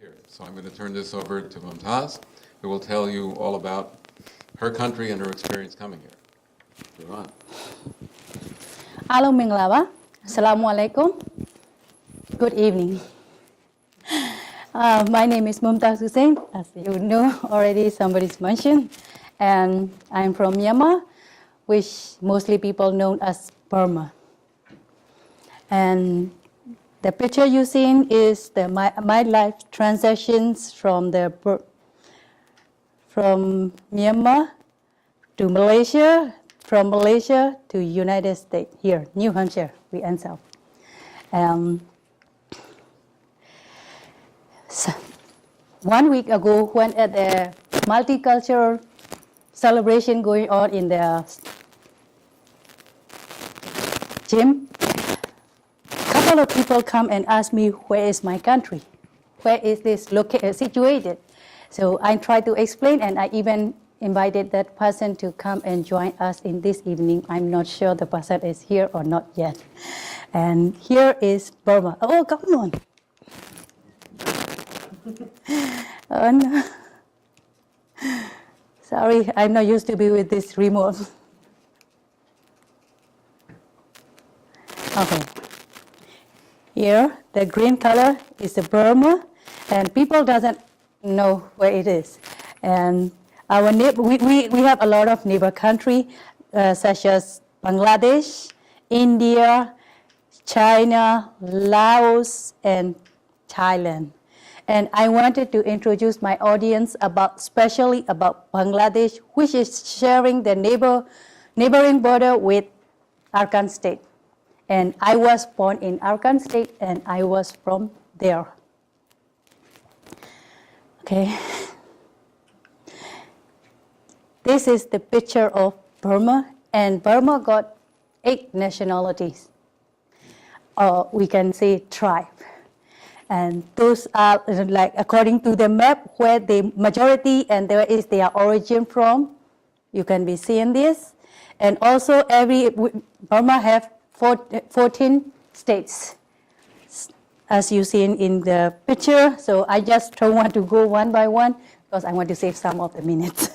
here. So I'm going to turn this over to Mumtaz, who will tell you all about her country and her experience coming here. You're on. Alo Minglava, Assalamu alaikum. Good evening. My name is Mumtaz Hussein, as you know already, somebody's mentioned, and I'm from Myanmar, which mostly people know as Burma. And the picture you seen is my life transactions from Myanmar to Malaysia, from Malaysia to United States, here, New Hampshire, we end up. So 1 week ago, when at the multicultural celebration going on in the gym, a couple of people come and ask me, where is my country? Where is this situated? So I tried to explain, and I even invited that person to come and join us in this evening. I'm not sure the person is here or not yet. And here is Burma. Oh, come on. Oh, no. Sorry, I'm not used to be with this remote. Okay. Here, the green color is the Burma, and people doesn't know where it is. And our we have a lot of neighbor country, such as Bangladesh, India, China, Laos, and Thailand. And I wanted to introduce my audience especially about Bangladesh, which is sharing the neighboring border with Arakan State. And I was born in Arakan State, and I was from there. Okay. This is the picture of Burma, and Burma got 8 nationalities. We can say tribe. And those are like according to the map where the majority and there is their origin from. You can be seeing this. And also Burma have 14 states, as you see in the picture. So I just don't want to go one by one because I want to save some of the minutes.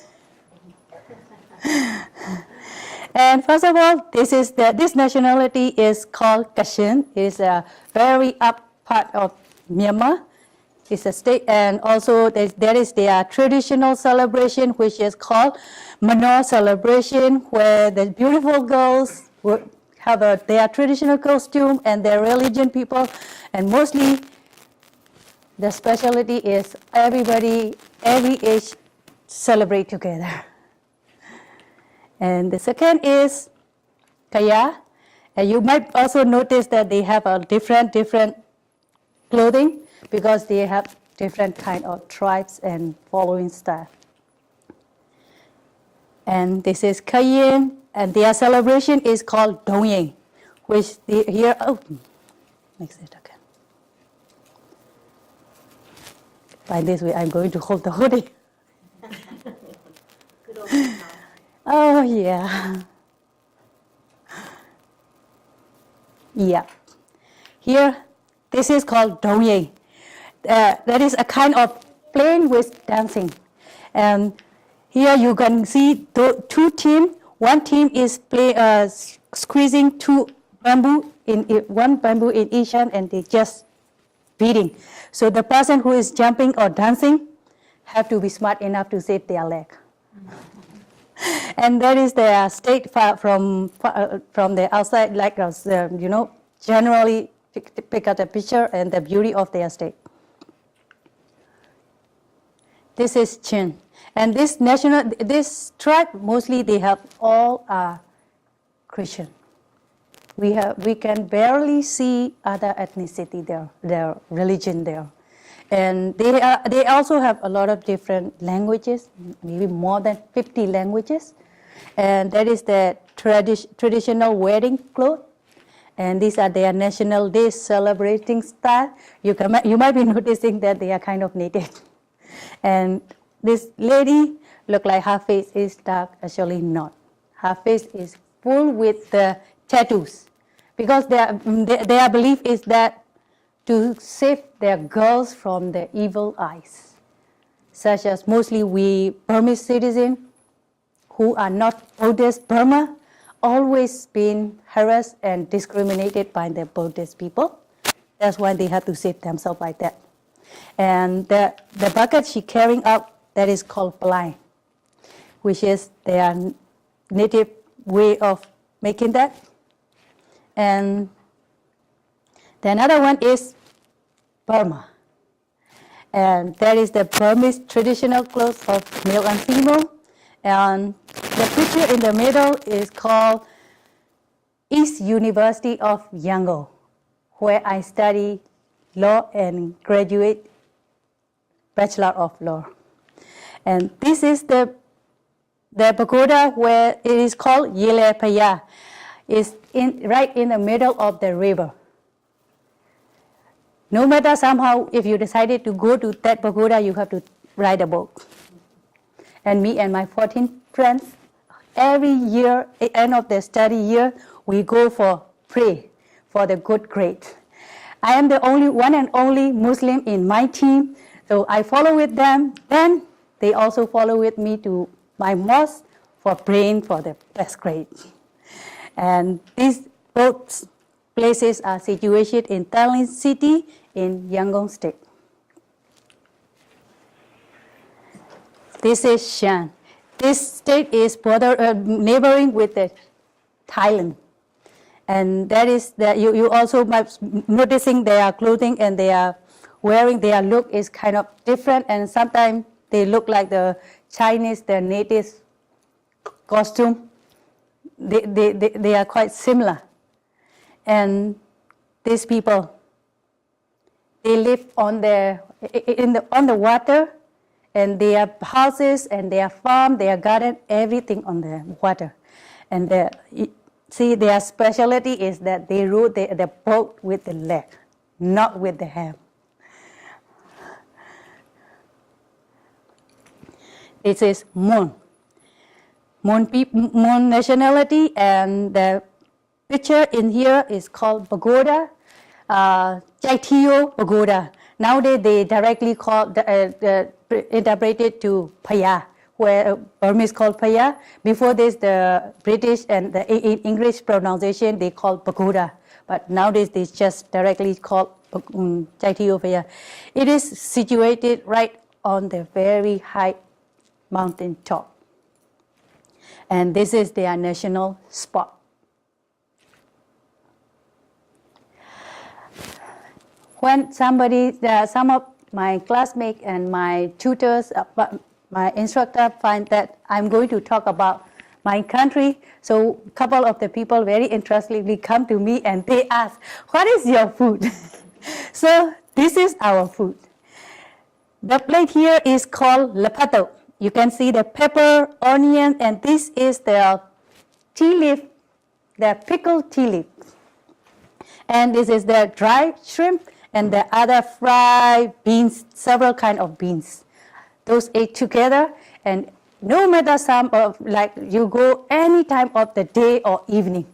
And first of all, this nationality is called Kachin. It is a very up part of Myanmar. It's a state, and also there is their traditional celebration, which is called Manor celebration, where the beautiful girls have their traditional costume and their religion people, and mostly the specialty is everybody, every age celebrate together. And the second is Kaya, and you might also notice that they have a different clothing because they have different kind of tribes and following style. And this is Kayin, and their celebration is called Dongying, which here, makes it okay. By this way, I'm going to hold the hoodie. Oh, yeah. Yeah. Here, this is called Dongying. That is a kind of playing with dancing. And here you can see 2 teams. One team is squeezing 2 bamboo, one bamboo in each hand, and they just beating. So the person who is jumping or dancing have to be smart enough to save their leg. And that is their state from the outside, like generally pick up the picture and the beauty of their state. This is Chin, and this tribe mostly they have all Christian. We can barely see other ethnicity there, their religion there. And they also have a lot of different languages, maybe more than 50 languages. And that is the traditional wedding clothes. And these are their national day celebrating style. You might be noticing that they are kind of native. And this lady look like her face is dark, actually not. Her face is full with the tattoos. Because their belief is that to save their girls from the evil eyes, such as mostly we Burmese citizens who are not Buddhist Burma, always been harassed and discriminated by the Buddhist people. That's why they have to save themselves like that. And the bucket she carrying out, that is called blind, which is their native way of making that. And the another one is Burma. And that is the Burmese traditional clothes of male and female. And the picture in the middle is called East University of Yangon, where I study law and graduate Bachelor of Law. And this is the pagoda where it is called Yele Paya. It's right in the middle of the river. No matter somehow, if you decided to go to that pagoda, you have to ride a boat. And me and my 14 friends, every year, at the end of the study year, we go for pray for the good grade. I am the only one and only Muslim in my team, so I follow with them. Then they also follow with me to my mosque for praying for the best grade. And these both places are situated in Tallinn City in Yangon State. This is Shan. This state is neighboring with the Thailand. And that is that you also might noticing their clothing and their wearing, their look is kind of different, and sometimes they look like the Chinese, their native costume. They are quite similar. And these people, they live on the water, and their houses and their farm, their garden, everything on the water. And their specialty is that they row the boat with the leg, not with the hand. This is Mon nationality, and the picture in here is called pagoda, Chaitio pagoda. Nowadays they directly call interpreted to Paya, where Burmese called Paya. Before this, the British and the English pronunciation they call pagoda, but nowadays they just directly call Chaitio Paya. It is situated right on the very high mountain top, and this is their national spot. When some of my classmates and my tutors, my instructor find that I'm going to talk about my country, so a couple of the people very interestingly come to me and they ask, what is your food? So this is our food. The plate here is called lepato. You can see the pepper, onion, and this is the tea leaf, the pickled tea leaf. And this is the dried shrimp and the other fried beans, several kind of beans. Those ate together, and no matter some of, like you go any time of the day or evening,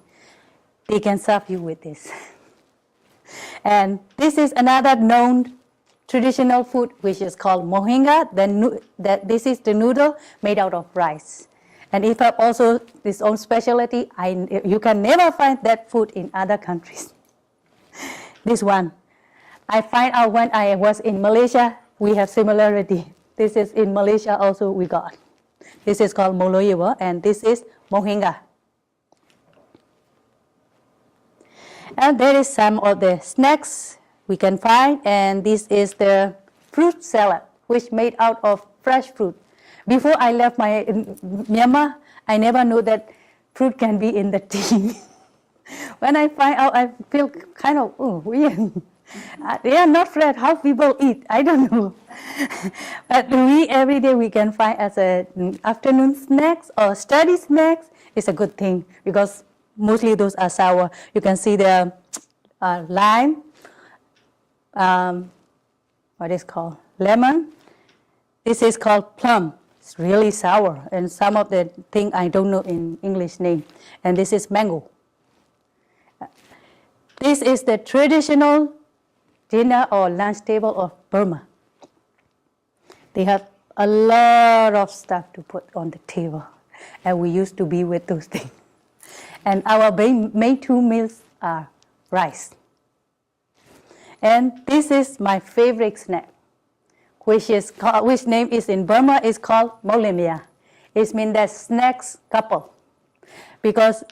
they can serve you with this. And this is another known traditional food which is called mohinga. This is the noodle made out of rice. And it has also its own specialty. You can never find that food in other countries. This one, I find out when I was in Malaysia, we have similarity. This is in Malaysia also we got. This is called moloyewa, and this is mohinga. And there is some of the snacks we can find, and this is the fruit salad, which made out of fresh fruit. Before I left Myanmar, I never knew that fruit can be in the tea. When I find out, I feel kind of weird. They are not fresh. How people eat? I don't know. But every day we can find as an afternoon snacks or study snacks. It's a good thing because mostly those are sour. You can see the lime. What is called lemon. This is called plum. It's really sour, and some of the thing I don't know in English name. And this is mango. This is the traditional dinner or lunch table of Burma. They have a lot of stuff to put on the table, and we used to be with those things. And our main two meals are rice. And this is my favorite snack, which name is in Burma is called molemia. It means that snacks couple, because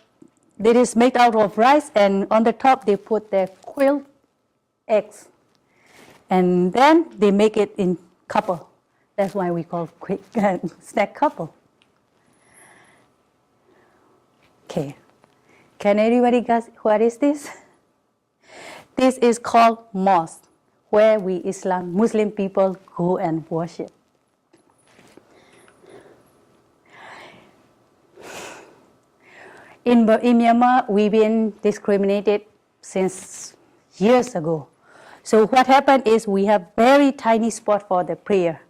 it is made out of rice, and on the top they put their quail eggs, and then they make it in couple. That's why we call snack couple. Okay, can anybody guess what is this? This is called mosque, where we Muslim people go and worship. In Myanmar, we've been discriminated since years ago. So what happened is we have very tiny spot for the prayer.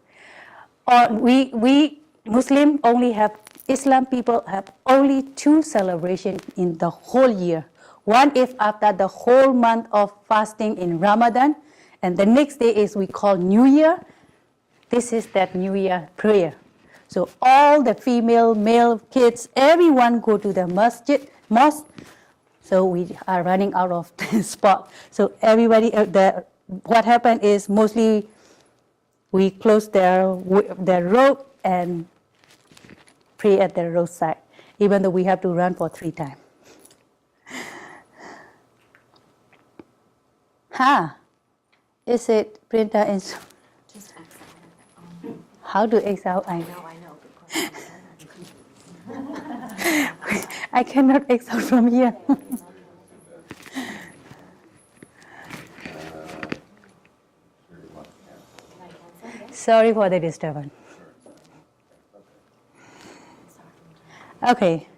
We Muslim only have, Islam people have only 2 celebrations in the whole year. One is after the whole month of fasting in Ramadan, and the next day is we call New Year. This is that New Year prayer. So all the female, male, kids, everyone go to the mosque. So we are running out of spot. So everybody, what happened is mostly we close their road and pray at the roadside, even though we have to run for 3 times. Is it printer and Just exile it. how to exile? I know, because I cannot exile from here. Sorry for the disturbance. Okay.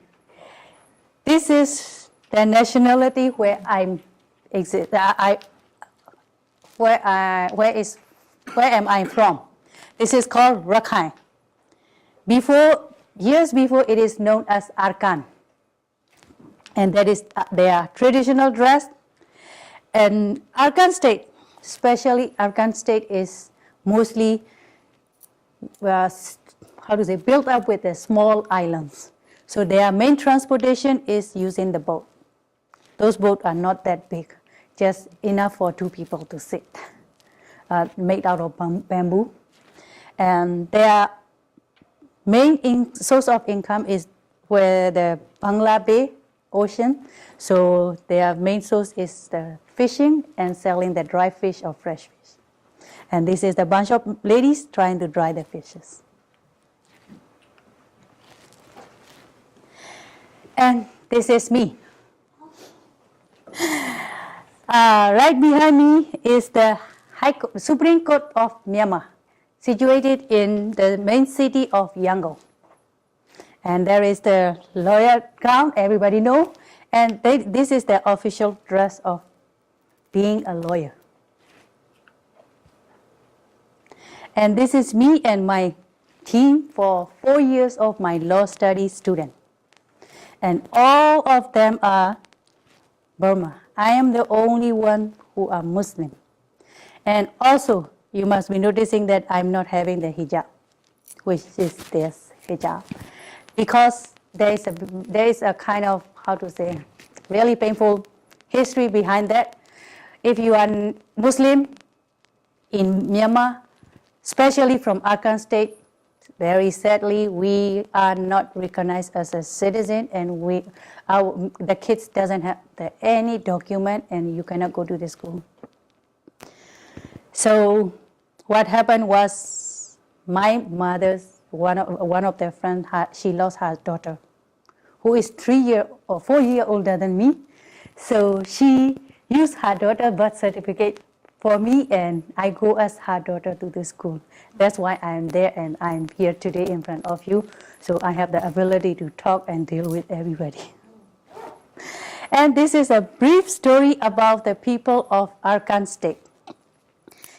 This is the nationality where I'm exist. Where am I from? This is called Rakhine. Years before, it is known as Arkan, and that is their traditional dress. And Arkan State, especially Arkan State, is mostly built up with the small islands. So their main transportation is using the boat. Those boats are not that big, just enough for 2 people to sit, made out of bamboo. And their main source of income is where the Bangla Bay Ocean. So their main source is the fishing and selling the dry fish or fresh fish. And this is the bunch of ladies trying to dry the fishes. And this is me. Right behind me is the Supreme Court of Myanmar, situated in the main city of Yangon. And there is the lawyer gown, everybody know, and this is the official dress of being a lawyer. And this is me and my team for 4 years of my law study student. And all of them are Burma. I am the only one who are Muslim. And also, you must be noticing that I'm not having the hijab, which is this hijab. Because there is a kind of, really painful history behind that. If you are Muslim in Myanmar, especially from Arkan State, very sadly, we are not recognized as a citizen, and the kids doesn't have any document, and you cannot go to the school. So what happened was, my mother's one of their friends, she lost her daughter, who is 4 years older than me. So she used her daughter's birth certificate for me, and I go as her daughter to the school. That's why I'm there, and I'm here today in front of you. So I have the ability to talk and deal with everybody. And this is a brief story about the people of Arkan State.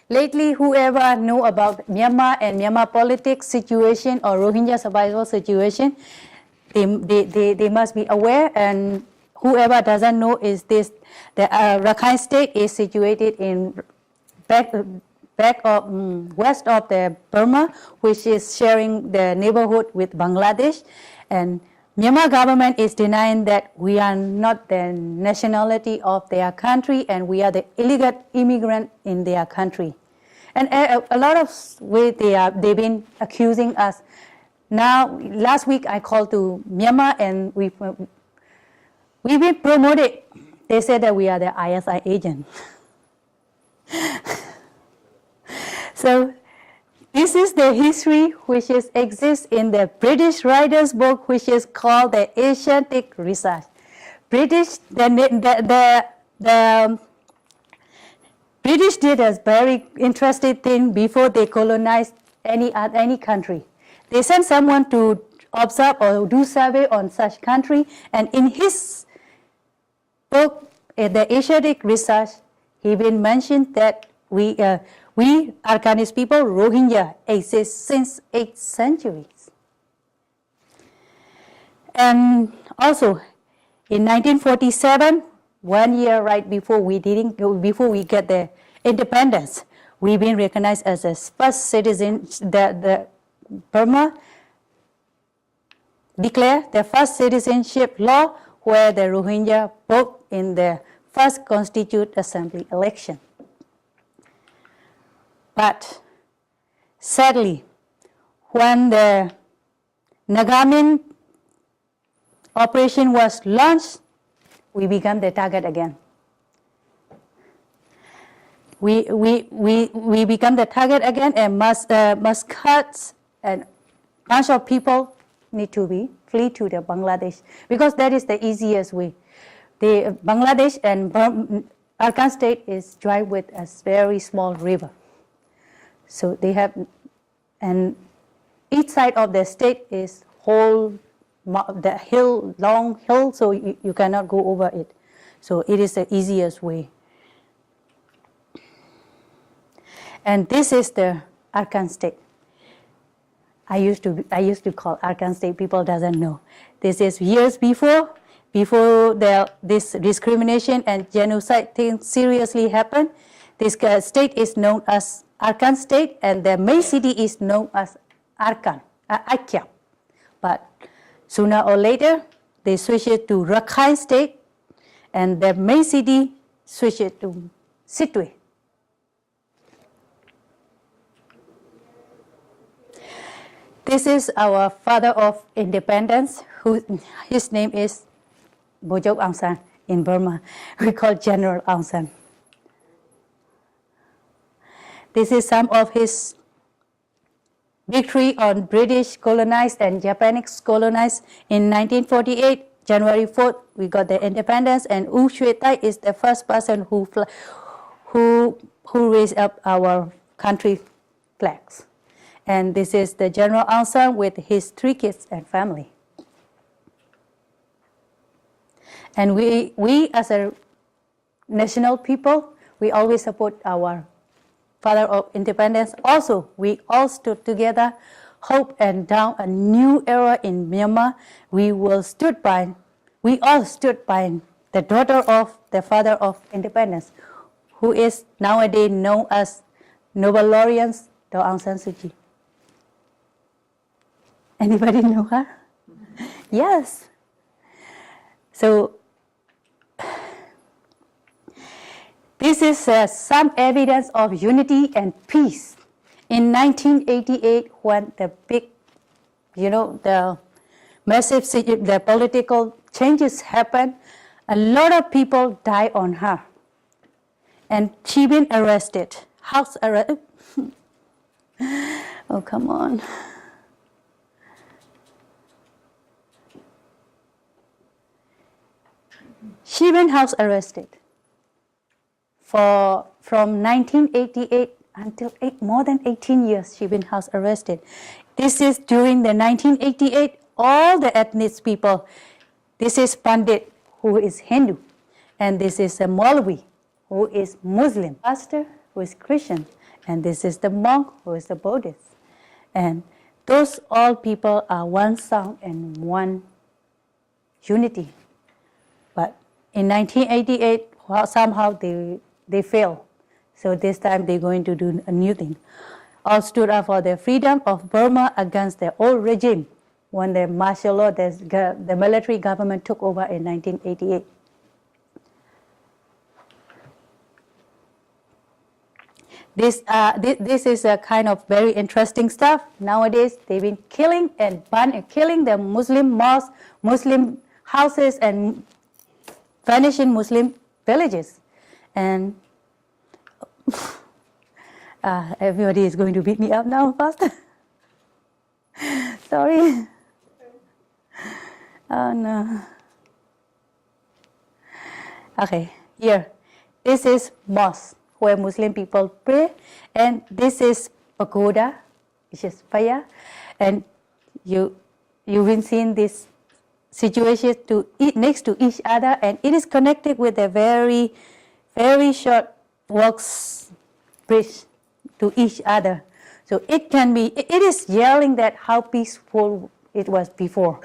Lately, whoever know about Myanmar and Myanmar politics situation or Rohingya survival situation, they must be aware. And whoever doesn't know is this: the Rakhine State is situated in west of the Burma, which is sharing the neighborhood with Bangladesh. And Myanmar government is denying that we are not the nationality of their country and we are the illegal immigrant in their country. And a lot of ways they've been accusing us. Now, last week I called to Myanmar and we've been promoted. They said that we are the ISI agent. So this is the history which exists in the British writer's book, which is called the Asiatic Research. The British did a very interesting thing before they colonized any country. They sent someone to observe or do survey on such country, and in his book, the Asiatic Research, he been mentioned that we Arkanese people, Rohingya, exist since 8 centuries. And also, in 1947, 1 year right before we get the independence, we've been recognized as the first citizen. The Burma declared the first citizenship law where the Rohingya vote in the first Constituent Assembly election. But sadly, when the Nagamin operation was launched, we became the target again. We become the target again, and Muscats and bunch of people need to be flee to the Bangladesh because that is the easiest way. The Bangladesh and Arkan state is dry with a very small river. So they have, and each side of the state is whole, the hill, long hill, so you cannot go over it. So it is the easiest way. And this is the Arkan state. I used to call Arkan state. People doesn't know. This is years before this discrimination and genocide thing seriously happened. This state is known as Arkan state, and the main city is known as Aikyap. But sooner or later, they switched it to Rakhine state, and the main city switched it to Sittwe. This is our father of independence, his name is Bojok Aung San in Burma. We call General Aung San. This is some of his victory on British colonized and Japanese colonized in 1948. January 4th, we got the independence, and U Shwe Tai is the first person who raised up our country flags. And this is the General Aung San with his 3 kids and family. And we as a national people, we always support our father of independence. Also, we all stood together, hope and down a new era in Myanmar. We all stood by the daughter of the father of independence, who is nowadays known as Nobel laureate Aung San Suu Kyi. Anybody know her? Yes. So this is some evidence of unity and peace. In 1988, when the big, the massive, the political changes happened, a lot of people died on her. And she been arrested, house arrest. Oh, come on. She been house arrested from 1988 until more than 18 years. She been house arrested. This is during the 1988. All the ethnic people. This is Pandit, who is Hindu, and this is a Maulvi, who is Muslim, pastor, who is Christian, and this is the monk, who is the Buddhist. And those all people are one sound and one unity. But in 1988, somehow they failed. So this time they're going to do a new thing. All stood up for the freedom of Burma against the old regime when the martial law, the military government took over in 1988. This is a kind of very interesting stuff. Nowadays, they've been killing and killing the Muslim mosques, Muslim houses, and vanishing Muslim villages. And everybody is going to beat me up now, Pastor. Sorry. Oh no. Okay, here. This is mosque where Muslim people pray, and this is pagoda, which is fire, and you've been seeing this situation next to each other, and it is connected with a very, very short walks bridge to each other. So it is yelling that how peaceful it was before.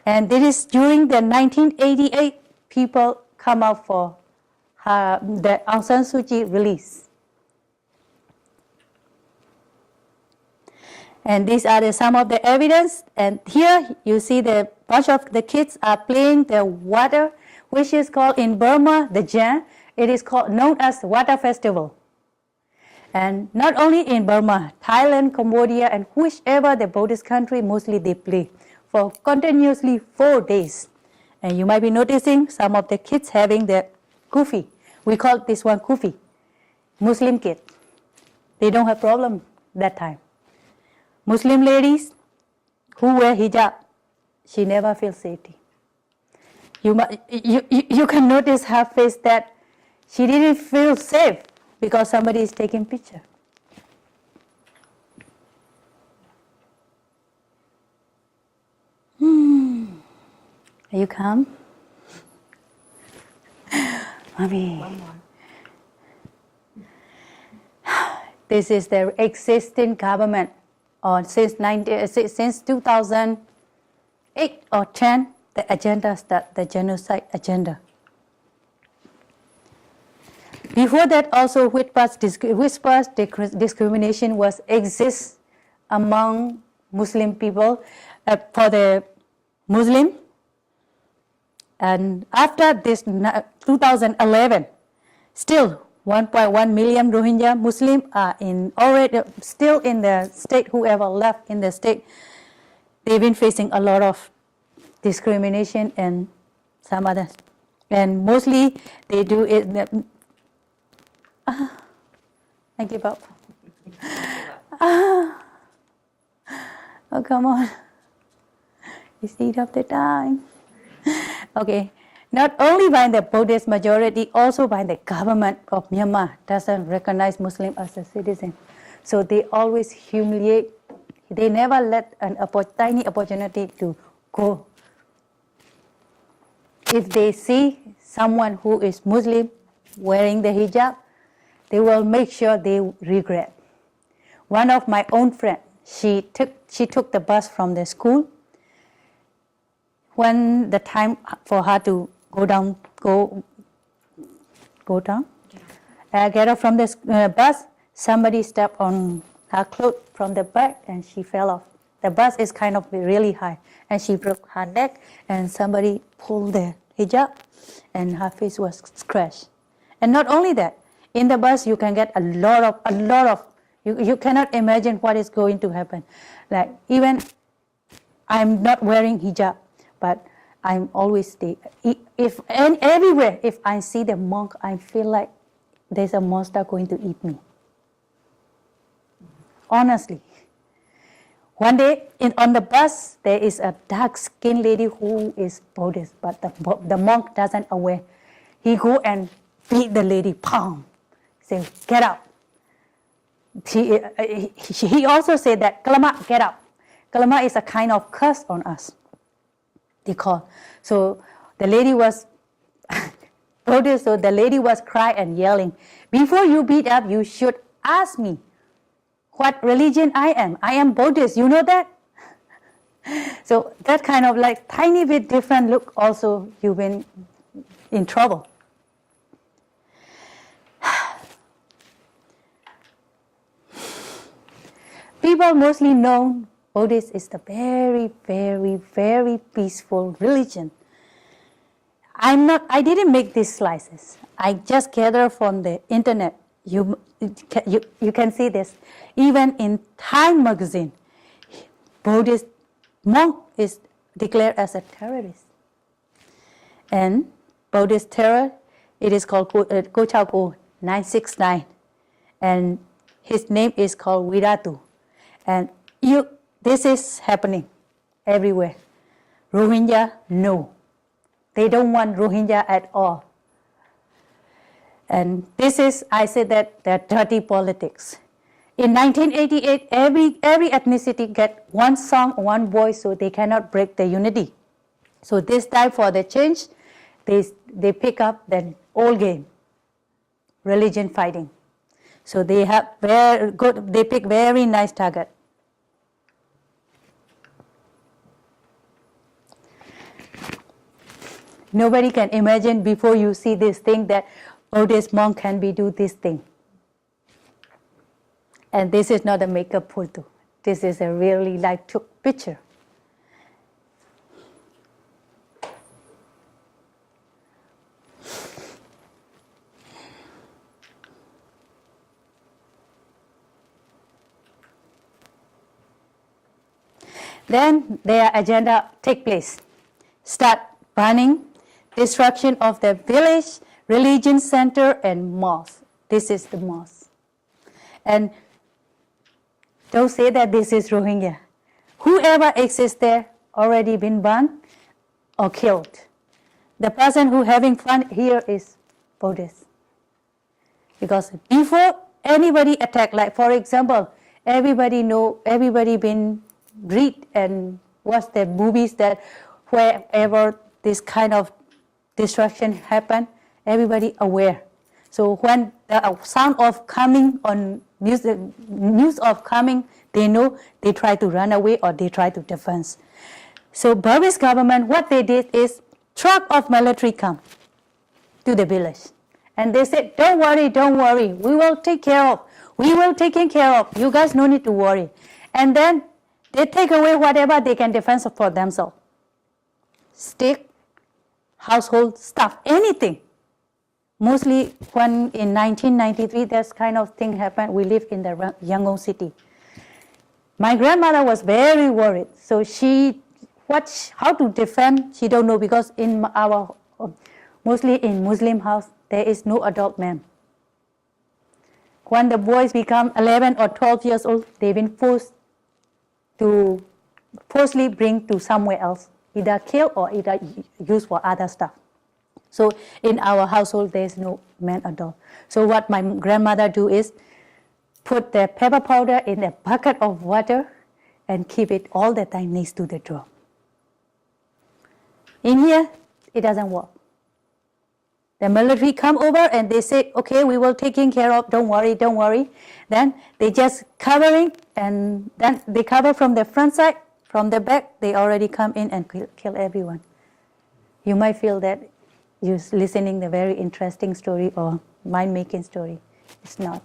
And this is during the 1988 people come out for the Aung San Suu Kyi release. And these are some of the evidence. And here you see the bunch of the kids are playing the water, which is called in Burma, the Jan. It is known as Water Festival. And not only in Burma, Thailand, Cambodia, and whichever the Buddhist country, mostly they play for continuously 4 days. And you might be noticing some of the kids having the kufi. We call this one kufi, Muslim kid. They don't have problem that time. Muslim ladies who wear hijab, she never feels safety. You can notice her face that she didn't feel safe because somebody is taking picture. Are you calm? Mommy. One more. This is the existing government since 2008 or 10. The agenda start the genocide agenda. Before that, also whispers discrimination was exists among Muslim people for the Muslim. And after this 2011, still 1.1 million Rohingya Muslims are still in the state. Whoever left in the state, they've been facing a lot of discrimination and some others. And mostly they do it. I give up. Oh, come on. It's eat up the time. Okay. Not only by the Buddhist majority, also by the government of Myanmar doesn't recognize Muslim as a citizen. So they always humiliate. They never let a tiny opportunity to go. If they see someone who is Muslim wearing the hijab, they will make sure they regret. One of my own friends, she took the bus from the school. When the time for her to get up from the bus, somebody stepped on her clothes from the back and she fell off. The bus is kind of really high and she broke her neck and somebody pulled the hijab and her face was scratched. And not only that, in the bus you can get a lot of, you cannot imagine what is going to happen. Like even I'm not wearing hijab, but I'm always everywhere. If I see the monk, I feel like there's a monster going to eat me. Honestly, one day on the bus there is a dark-skinned lady who is Buddhist, but the monk doesn't aware. He go and beat the lady, palm, say get up. He also said that Kalama, get up. Kalama is a kind of curse on us. They call. So the lady was Buddhist, so the lady was crying and yelling, before you beat up, you should ask me what religion I am. I am Buddhist, you know that? So that kind of like tiny bit different look, also you've been in trouble. people mostly know Buddhist is the very, very, very peaceful religion. I didn't make these slices. I just gathered from the internet. You can see this. Even in Time magazine, Buddhist monk is declared as a terrorist. And Buddhist terror, it is called Ko Chao Po 969. And his name is called Viratu. And this is happening everywhere. Rohingya, no. They don't want Rohingya at all. And this is, I said that they're dirty politics. In 1988, every ethnicity get one song, one voice, so they cannot break the unity. So this time for the change, they pick up the old game, religion fighting. So they have very good, they pick very nice target. Nobody can imagine before you see this thing that Buddhist monk can do this thing. And this is not a makeup photo. This is a really live took picture. Then their agenda take place. Start burning, destruction of the village, religion center, and mosque. This is the mosque. And don't say that this is Rohingya. Whoever exists there already been burned or killed. The person who having fun here is Buddhist. Because before anybody attack, like for example, everybody been read and watch the movies that wherever this kind of destruction happen, everybody aware. So when the sound of coming on news of coming, they know they try to run away or they try to defense. So Burmese government, what they did is truck of military come to the village. And they said, don't worry, we will take care of. You guys no need to worry. And then they take away whatever they can defend for themselves. Stick, household stuff, anything. Mostly when in 1993 that kind of thing happened, we lived in the Yangon city. My grandmother was very worried. So how to defend, she don't know, because in our, mostly in Muslim house, there is no adult man. When the boys become 11 or 12 years old, they've been forcibly bring to somewhere else, either kill or either use for other stuff. So in our household, there is no man adult. So what my grandmother do is put the pepper powder in a bucket of water and keep it all the time next to the door. In here, it doesn't work. The military come over and they say, okay, we will taking care of, don't worry. Then they just covering, and then they cover from the front side, from the back, they already come in and kill everyone. You might feel that you're listening to a very interesting story or mind-making story. It's not.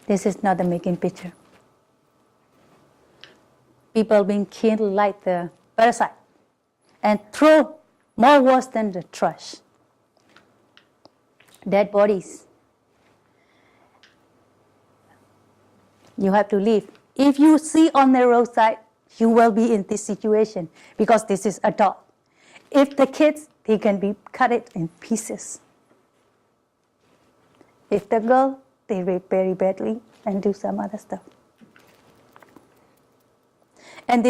This is not the making picture. People being killed like the parasite and throw more worse than the trash. Dead bodies. You have to leave. If you see on the roadside, you will be in this situation because this is adult. If the kids, they can be cut it in pieces. If the girl, they rape very badly and do some other stuff. And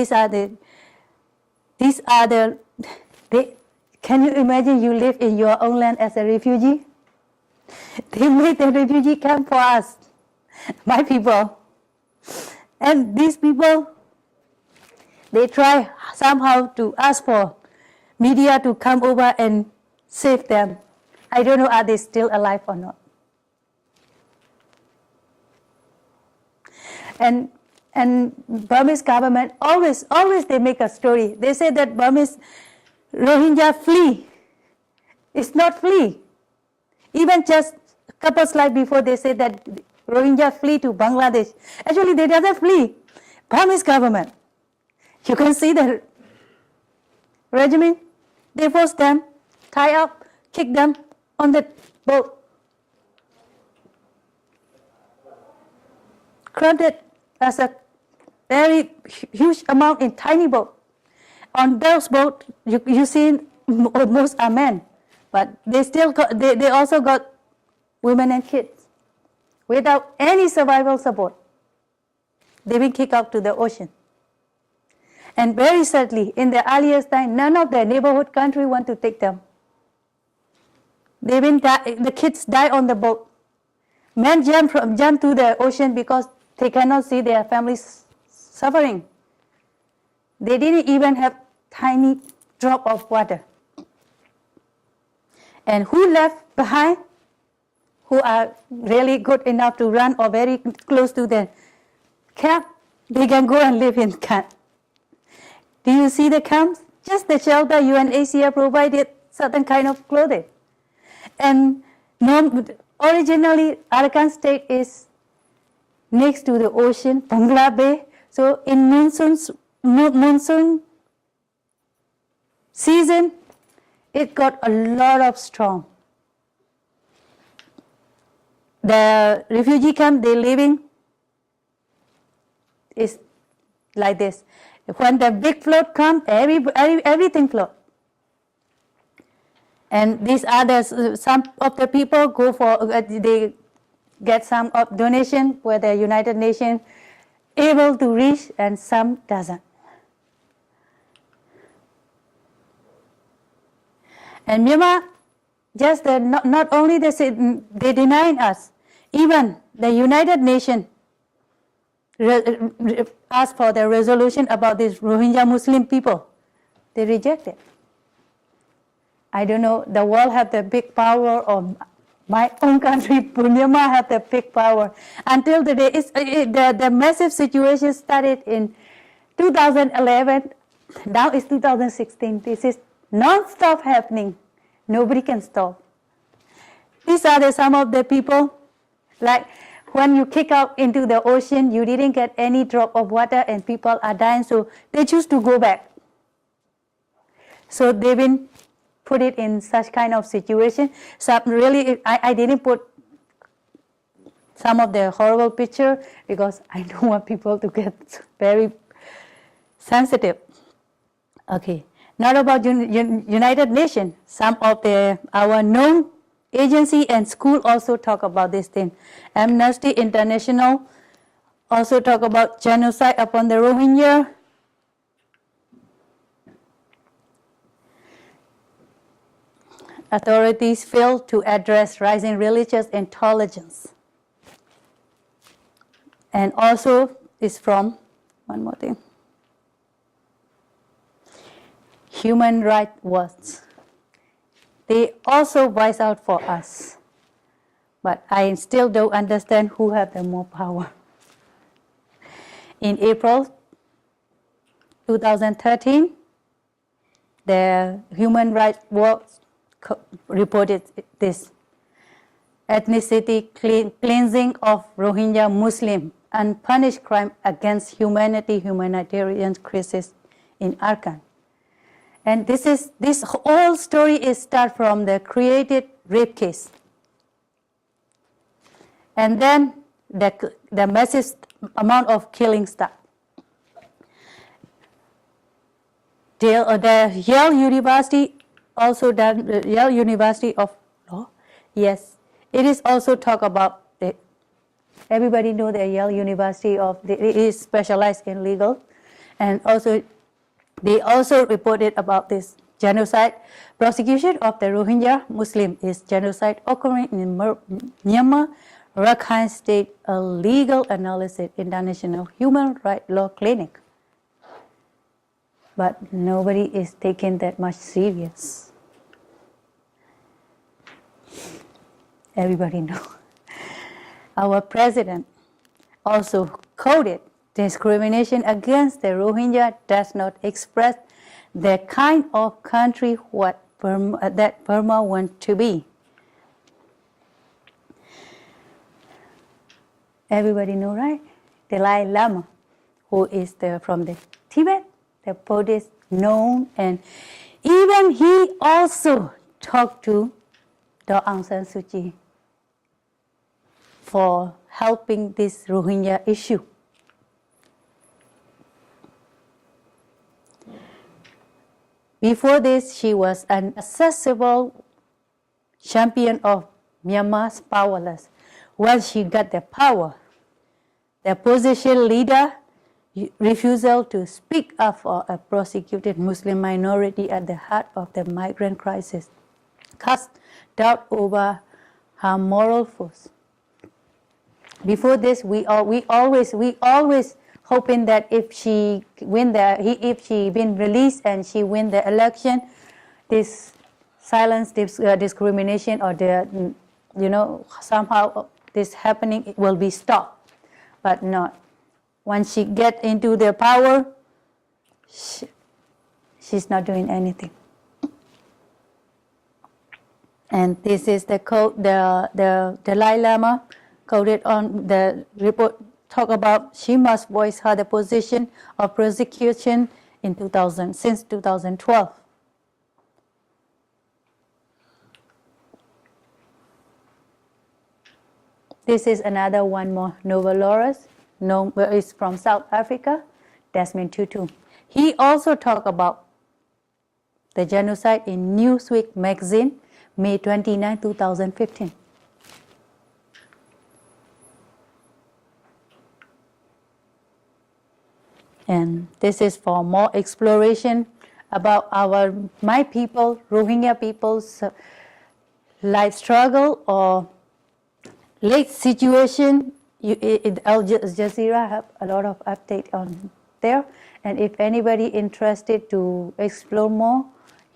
can you imagine you live in your own land as a refugee? They made the refugee camp for us, my people. And these people, they try somehow to ask for media to come over and save them. I don't know, are they still alive or not? And Burmese government, always they make a story. They say that Burmese Rohingya flee. It's not flee. Even just couple slides before they said that Rohingya flee to Bangladesh. Actually, they doesn't flee. Burmese government. You can see the regime. They force them, tie up, kick them on the boat. Crowded as a very huge amount in tiny boat. On those boats, you see most are men, but they also got women and kids without any survival support. They've been kicked out to the ocean. And very sadly, in the earliest time, none of the neighborhood country want to take them. The kids die on the boat. Men jump to the ocean because they cannot see their families suffering. They didn't even have tiny drop of water. And who left behind, who are really good enough to run or very close to the camp, they can go and live in camp. Do you see the camps? Just the shelter UNHCR provided certain kind of clothing. And originally, Arakan state is next to the ocean, Bangla Bay. So in monsoon season, it got a lot of storm. The refugee camp they living is like this. When the big flood comes, everything flood. And these others, some of the people go for, they get some donation where the United Nations able to reach, and some doesn't. And Myanmar, just not only they deny us, even the United Nations asked for the resolution about this Rohingya Muslim people. They reject it. I don't know, the world have the big power, or my own country, Myanmar, have the big power. Until the day, the massive situation started in 2011, now it's 2016. This is non-stop happening. Nobody can stop. These are some of the people, like when you kick out into the ocean, you didn't get any drop of water and people are dying, so they choose to go back. So they've been put it in such kind of situation. So really, I didn't put some of the horrible picture because I don't want people to get very sensitive. Okay, not about United Nations. Some of our known agency and school also talk about this thing. Amnesty International also talk about genocide upon the Rohingya. Authorities fail to address rising religious intolerance. And also is from, one more thing, Human Rights Watch. They also voice out for us. But I still don't understand who have the more power. In April 2013, the Human Rights Watch reported this: ethnicity cleansing of Rohingya Muslim, unpunished crime against humanity, humanitarian crisis in Arakan. And this whole story is start from the created rape case. And then the massive amount of killing start. The Yale University also done, Yale University of Law, yes, it is also talk about everybody know the Yale University it is specialized in legal, and also they also reported about this genocide. Prosecution of the Rohingya Muslim is genocide occurring in Myanmar, Rakhine State, a legal analysis, International Human Rights Law Clinic. But nobody is taken that much serious. Everybody know. Our president also quoted, discrimination against the Rohingya does not express the kind of country that Burma wants to be. Everybody know, right? Dalai Lama, who is from the Tibet, the Buddhist known, and even he also talked to Daw Aung San Suu Kyi for helping this Rohingya issue. Before this, she was an accessible champion of Myanmar's powerless. Once she got the power, the opposition leader refusal to speak up for a persecuted Muslim minority at the heart of the migrant crisis cast doubt over her moral force. Before this, we always hoping that if she been released and she win the election, this silence, discrimination, or somehow this happening, it will be stopped, but not. Once she get into the power, she's not doing anything. And this is the quote the Dalai Lama quoted on the report. Talk about she must voice her the position of persecution in since 2012. This is another one more Nobel laureate, is from South Africa, Desmond Tutu. He also talked about the genocide in Newsweek magazine, May 29, 2015. And this is for more exploration about my people, Rohingya people's life struggle or late situation. Al Jazeera have a lot of update on there. And if anybody interested to explore more,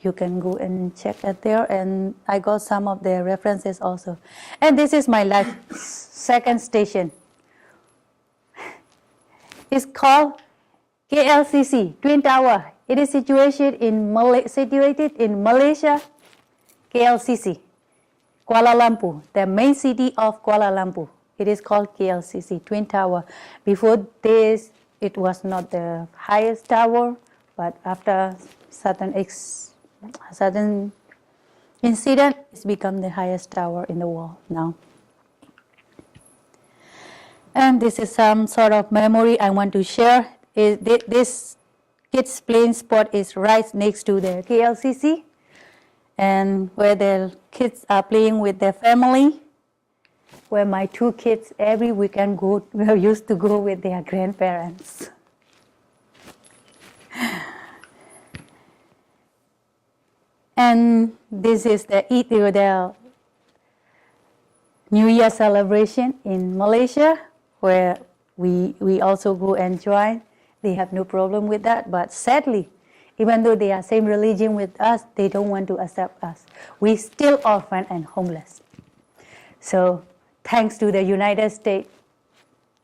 you can go and check it there. And I got some of the references also. And this is my life second station. It's called KLCC, Twin Tower. It is situated in Malaysia, KLCC, Kuala Lumpur, the main city of Kuala Lumpur. It is called KLCC, Twin Tower. Before this, it was not the highest tower, but after certain incident, it's become the highest tower in the world now. And this is some sort of memory I want to share. This kids playing spot is right next to the KLCC, and where the kids are playing with their family, where my two kids every weekend used to go with their grandparents. And this is the New Year celebration in Malaysia, where we also go and join. They have no problem with that, but sadly, even though they are same religion with us, they don't want to accept us. We still orphan and homeless. So thanks to the United States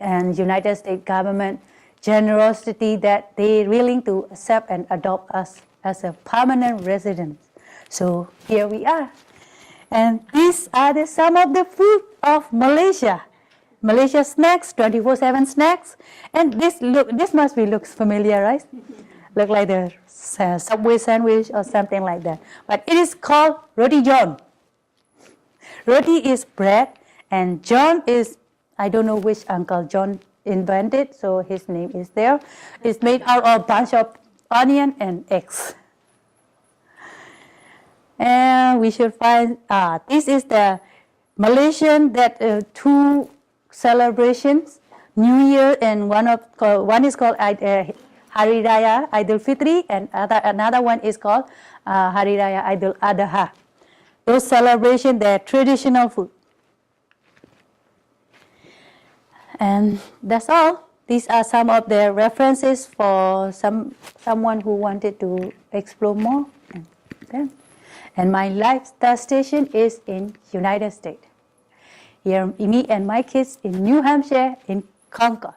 and United States government generosity that they're willing to accept and adopt us as a permanent resident. So here we are. And these are some of the food of Malaysia. Malaysia snacks, 24/7 snacks. And this looks familiar, right? Look like the Subway sandwich or something like that. But it is called roti john. Roti is bread, and john is, I don't know which Uncle John invented, so his name is there. It's made out of a bunch of onion and eggs. And we should find, this is the Malaysian two celebrations, New Year, and one is called Hari Raya Idul Fitri, and another one is called Hari Raya Idul Adha. Those celebrations, they're traditional food. And that's all. These are some of the references for someone who wanted to explore more. And my lifestyle station is in United States. Here, me and my kids in New Hampshire, in Concord.